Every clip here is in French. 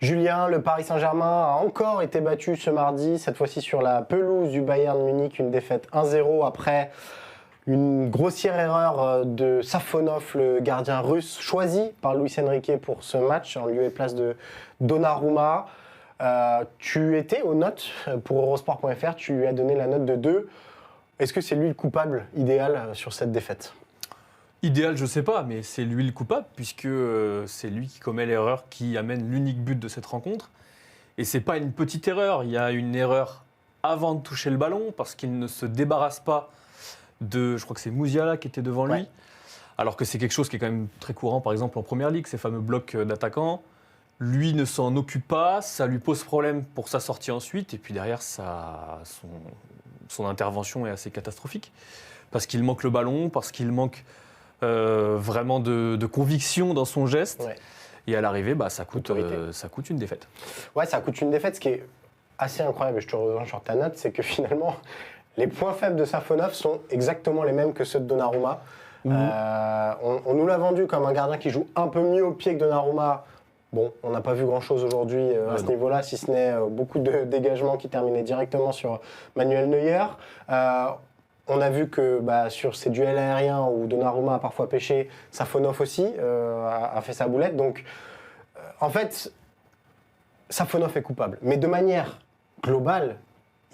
Julien, le Paris Saint-Germain a encore été battu ce mardi, cette fois-ci sur la pelouse du Bayern Munich, une défaite 1-0 après une grossière erreur de Safonov, le gardien russe, choisi par Luis Enrique pour ce match, en lieu et place de Donnarumma. Tu étais aux notes pour Eurosport.fr, tu lui as donné la note de 2. Est-ce que c'est lui le coupable idéal sur cette défaite ? Idéal, je ne sais pas, mais c'est lui le coupable, puisque c'est lui qui commet l'erreur qui amène l'unique but de cette rencontre. Et ce n'est pas une petite erreur, il y a une erreur avant de toucher le ballon, parce qu'il ne se débarrasse pas de, je crois que c'est Musiala qui était devant lui, Ouais. alors que c'est quelque chose qui est quand même très courant, par exemple en Première Ligue, ces fameux blocs d'attaquants. Lui ne s'en occupe pas, ça lui pose problème pour sa sortie ensuite, et puis derrière, son intervention est assez catastrophique, parce qu'il manque le ballon, parce qu'il manque vraiment de conviction dans son geste, Ouais. et à l'arrivée, ça coûte une défaite. Ouais, ça coûte une défaite. Ce qui est assez incroyable, et je te rejoins sur ta note, c'est que finalement, les points faibles de Safonov sont exactement les mêmes que ceux de Donnarumma. On nous l'a vendu comme un gardien qui joue un peu mieux au pied que Donnarumma. Bon, on n'a pas vu grand-chose aujourd'hui à ce niveau-là, si ce n'est beaucoup de dégagements qui terminaient directement sur Manuel Neuer. On a vu que sur ces duels aériens où Donnarumma a parfois pêché, Safonov aussi a fait sa boulette. Donc, en fait, Safonov est coupable. Mais de manière globale,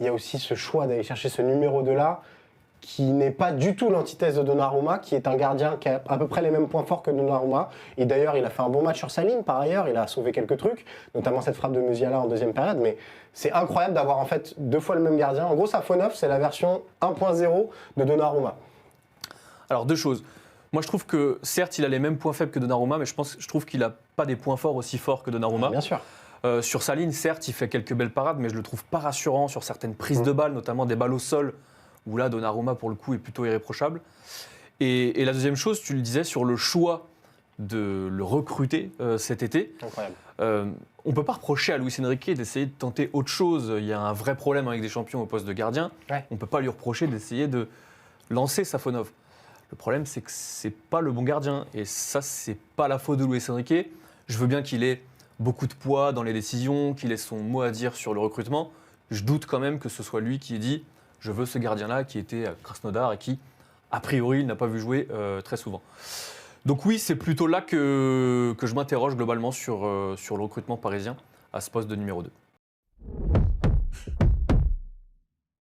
il y a aussi ce choix d'aller chercher ce numéro 2-là qui n'est pas du tout l'antithèse de Donnarumma, qui est un gardien qui a à peu près les mêmes points forts que Donnarumma. Et d'ailleurs, il a fait un bon match sur sa ligne, par ailleurs. Il a sauvé quelques trucs, notamment cette frappe de Musiala en deuxième période. Mais c'est incroyable d'avoir en fait 2 fois le même gardien. En gros, Safonov, c'est la version 1.0 de Donnarumma. Alors, 2 choses. Moi, je trouve que, certes, il a les mêmes points faibles que Donnarumma, mais je trouve qu'il n'a pas des points forts aussi forts que Donnarumma. Bien sûr. Sur sa ligne, certes, il fait quelques belles parades, mais je le trouve pas rassurant sur certaines prises de balles, notamment des balles au sol, où là, Donnarumma, pour le coup, est plutôt irréprochable. Et la deuxième chose, tu le disais, sur le choix de le recruter cet été. Incroyable. On ne peut pas reprocher à Luis Enrique d'essayer de tenter autre chose. Il y a un vrai problème avec des champions au poste de gardien. Ouais. On ne peut pas lui reprocher d'essayer de lancer Safonov. Le problème, c'est que ce n'est pas le bon gardien. Et ça, ce n'est pas la faute de Luis Enrique. Je veux bien qu'il ait beaucoup de poids dans les décisions, qu'il ait son mot à dire sur le recrutement. Je doute quand même que ce soit lui qui ait dit « je veux ce gardien-là » qui était à Krasnodar et qui, a priori, il n'a pas vu jouer très souvent. Donc oui, c'est plutôt là que je m'interroge globalement sur le recrutement parisien à ce poste de numéro 2.